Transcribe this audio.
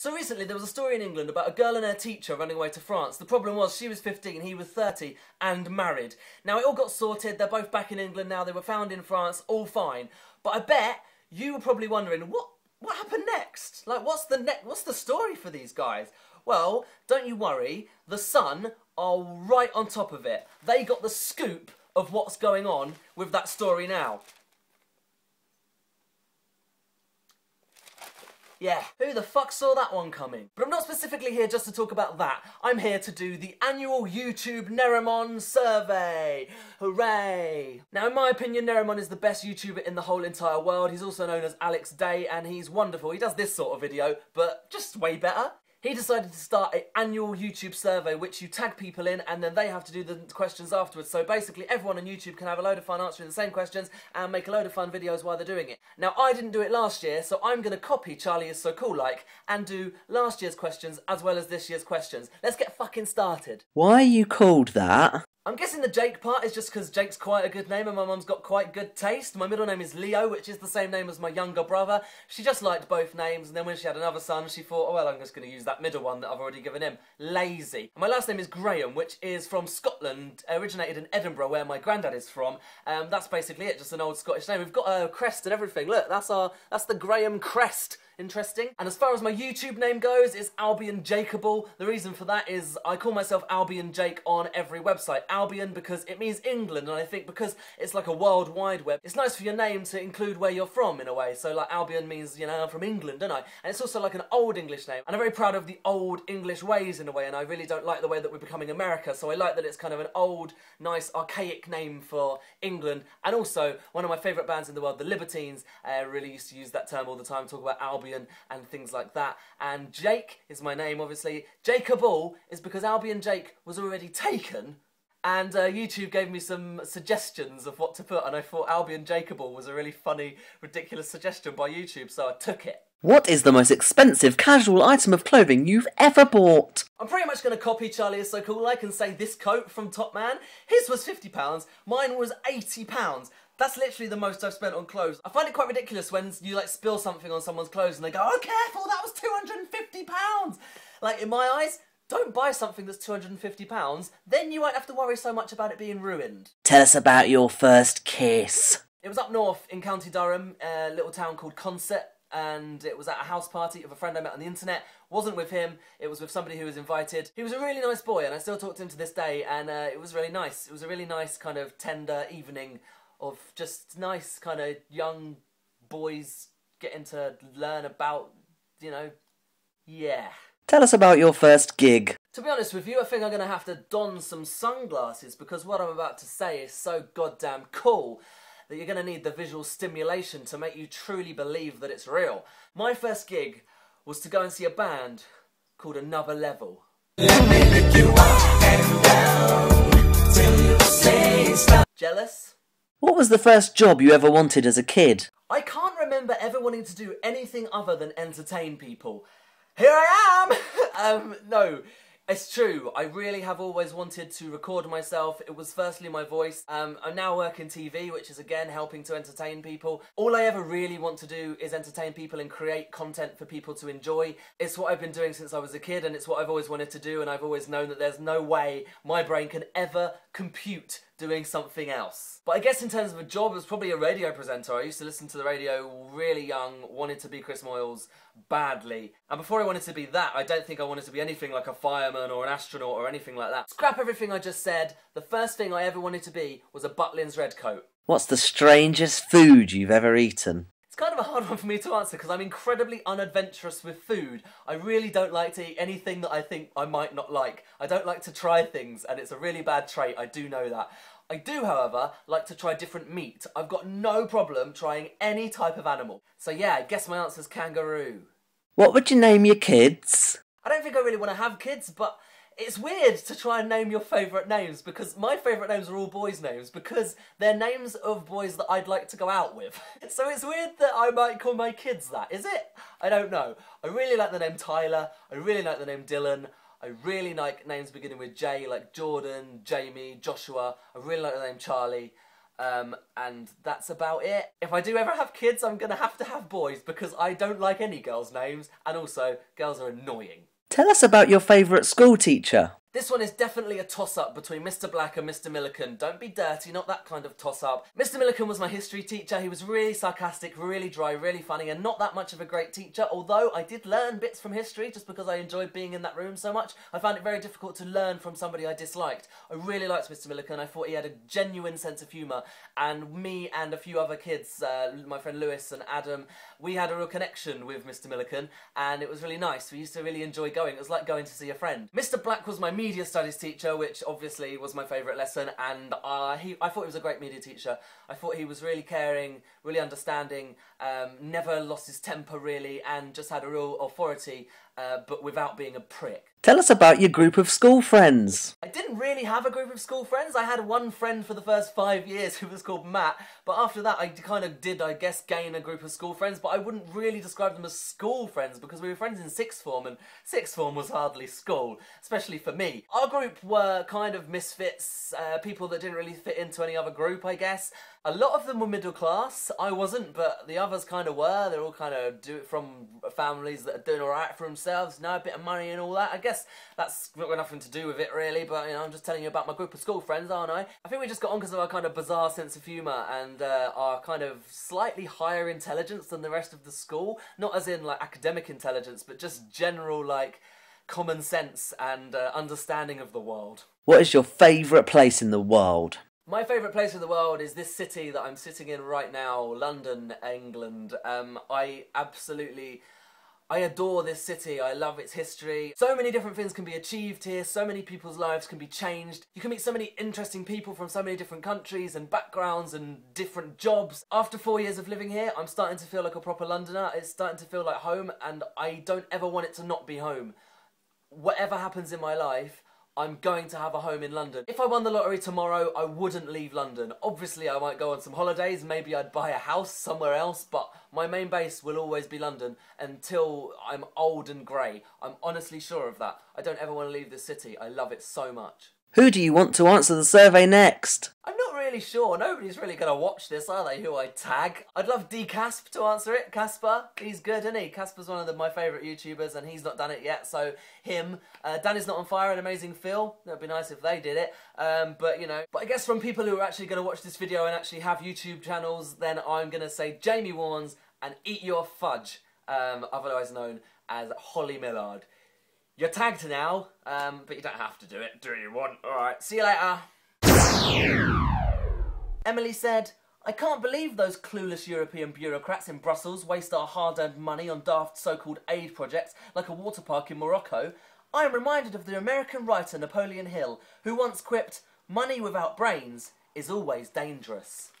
So recently there was a story in England about a girl and her teacher running away to France. The problem was she was 15, he was 30 and married. Now it all got sorted, they're both back in England now, they were found in France, all fine. But I bet you were probably wondering, what happened next? Like what's the story for these guys? Well, don't you worry, The Sun are right on top of it. They got the scoop of what's going on with that story now. Yeah, who the fuck saw that one coming? But I'm not specifically here just to talk about that. I'm here to do the annual YouTube Nerimon survey. Hooray! Now, in my opinion, Nerimon is the best YouTuber in the whole entire world. He's also known as Alex Day, and he's wonderful. He does this sort of video, but just way better. He decided to start an annual YouTube survey which you tag people in and then they have to do the questions afterwards. So basically everyone on YouTube can have a load of fun answering the same questions and make a load of fun videos while they're doing it. Now I didn't do it last year, so I'm going to copy Charlie Is So Cool Like and do last year's questions as well as this year's questions. Let's get fucking started. Why are you called that? I'm guessing the Jake part is just because Jake's quite a good name and my mum's got quite good taste. My middle name is Leo, which is the same name as my younger brother. She just liked both names, and then when she had another son, she thought, oh well, I'm just going to use that middle one that I've already given him. Lazy. And my last name is Graham, which is from Scotland, originated in Edinburgh, where my granddad is from. That's basically it, just an old Scottish name. We've got a crest and everything. Look, that's the Graham crest. Interesting. And as far as my YouTube name goes, it's Albion Jakeable. The reason for that is I call myself Albion Jake on every website. Albion because it means England, and I think because it's like a world wide web, it's nice for your name to include where you're from in a way. So like Albion means, you know, I'm from England, don't I? And it's also like an old English name. And I'm very proud of the old English ways in a way, and I really don't like the way that we're becoming America. So I like that it's kind of an old, nice, archaic name for England. And also, one of my favourite bands in the world, the Libertines, really used to use that term all the time, talk about Albion and things like that. And Jake is my name, obviously. Jakeable is because Albion Jake was already taken, and YouTube gave me some suggestions of what to put, and I thought Albion Jakeable was a really funny, ridiculous suggestion by YouTube, so I took it. What is the most expensive casual item of clothing you've ever bought? I'm pretty much going to copy Charlie Is So Cool Like and say this coat from Top Man. His was £50, mine was £80. That's literally the most I've spent on clothes. I find it quite ridiculous when you like spill something on someone's clothes and they go, oh careful, that was £250. Like in my eyes, don't buy something that's £250, then you won't have to worry so much about it being ruined. Tell us about your first kiss. It was up north in County Durham, a little town called Consett, and it was at a house party of a friend I met on the internet. Wasn't with him, it was with somebody who was invited. He was a really nice boy and I still talk to him to this day, and it was really nice. It was a really nice kind of tender evening of just nice kind of young boys getting to learn about, you know, yeah. Tell us about your first gig. To be honest with you, I think I'm going to have to don some sunglasses because what I'm about to say is so goddamn cool that you're going to need the visual stimulation to make you truly believe that it's real. My first gig was to go and see a band called Another Level. Let me lick you up and down till you say stop. Jealous? What was the first job you ever wanted as a kid? I can't remember ever wanting to do anything other than entertain people. Here I am! No, it's true. I really have always wanted to record myself. It was firstly my voice. I now work in TV, which is again helping to entertain people. All I ever really want to do is entertain people and create content for people to enjoy. It's what I've been doing since I was a kid, and it's what I've always wanted to do, and I've always known that there's no way my brain can ever compute doing something else. But I guess in terms of a job, it was probably a radio presenter. I used to listen to the radio really young, wanted to be Chris Moyles badly. And before I wanted to be that, I don't think I wanted to be anything like a fireman or an astronaut or anything like that. Scrap everything I just said. The first thing I ever wanted to be was a Butlins Redcoat. What's the strangest food you've ever eaten? It's kind of a hard one for me to answer because I'm incredibly unadventurous with food. I really don't like to eat anything that I think I might not like. I don't like to try things, and it's a really bad trait, I do know that. I do, however, like to try different meat. I've got no problem trying any type of animal. So yeah, I guess my answer's kangaroo. What would you name your kids? I don't think I really want to have kids, but it's weird to try and name your favourite names because my favourite names are all boys' names because they're names of boys that I'd like to go out with. So it's weird that I might call my kids that, is it? I don't know. I really like the name Tyler, I really like the name Dylan, I really like names beginning with J, like Jordan, Jamie, Joshua. I really like the name Charlie. And that's about it. If I do ever have kids, I'm gonna have to have boys because I don't like any girls' names, and also girls are annoying. Tell us about your favourite school teacher. This one is definitely a toss-up between Mr. Black and Mr. Milliken. Don't be dirty, not that kind of toss-up. Mr. Milliken was my history teacher. He was really sarcastic, really dry, really funny, and not that much of a great teacher, although I did learn bits from history just because I enjoyed being in that room so much. I found it very difficult to learn from somebody I disliked. I really liked Mr. Milliken. I thought he had a genuine sense of humour, and me and a few other kids, my friend Lewis and Adam, we had a real connection with Mr. Milliken, and it was really nice. We used to really enjoy going. It was like going to see a friend. Mr. Black was my media studies teacher, which obviously was my favourite lesson, and I thought he was a great media teacher. I thought he was really caring, really understanding, never lost his temper really, and just had a real authority, but without being a prick. Tell us about your group of school friends. I didn't really have a group of school friends. I had one friend for the first 5 years who was called Matt, but after that I kind of did, I guess, gain a group of school friends, but I wouldn't really describe them as school friends because we were friends in sixth form, and sixth form was hardly school, especially for me. Our group were kind of misfits, people that didn't really fit into any other group, I guess. A lot of them were middle class. I wasn't, but the others kind of were. They're all kind of from families that are doing alright for themselves, know a bit of money and all that. I guess that's got nothing to do with it really, but you know, I'm just telling you about my group of school friends, aren't I? I think we just got on because of our kind of bizarre sense of humour and our kind of slightly higher intelligence than the rest of the school. Not as in like academic intelligence, but just general like common sense and understanding of the world. What is your favourite place in the world? My favourite place in the world is this city that I'm sitting in right now, London, England. I adore this city. I love its history. So many different things can be achieved here. So many people's lives can be changed. You can meet so many interesting people from so many different countries and backgrounds and different jobs. After 4 years of living here, I'm starting to feel like a proper Londoner. It's starting to feel like home, and I don't ever want it to not be home. Whatever happens in my life, I'm going to have a home in London. If I won the lottery tomorrow, I wouldn't leave London. Obviously, I might go on some holidays, maybe I'd buy a house somewhere else, but my main base will always be London until I'm old and grey. I'm honestly sure of that. I don't ever want to leave this city. I love it so much. Who do you want to answer the survey next? I'm not really sure. Nobody's really going to watch this, are they, who I tag? I'd love D-Casp to answer it. Casper, he's good, isn't he? Casper's one of my favourite YouTubers, and he's not done it yet, so him. Danny's Not On Fire and Amazing Phil. It would be nice if they did it. But, you know. But I guess from people who are actually going to watch this video and actually have YouTube channels, then I'm going to say Jamie Warnes and Eat Your Fudge, otherwise known as Holly Millard. You're tagged now, but you don't have to do it. Do you want? Alright, see you later. Emily said, I can't believe those clueless European bureaucrats in Brussels waste our hard-earned money on daft so-called aid projects like a water park in Morocco. I am reminded of the American writer Napoleon Hill, who once quipped, money without brains is always dangerous.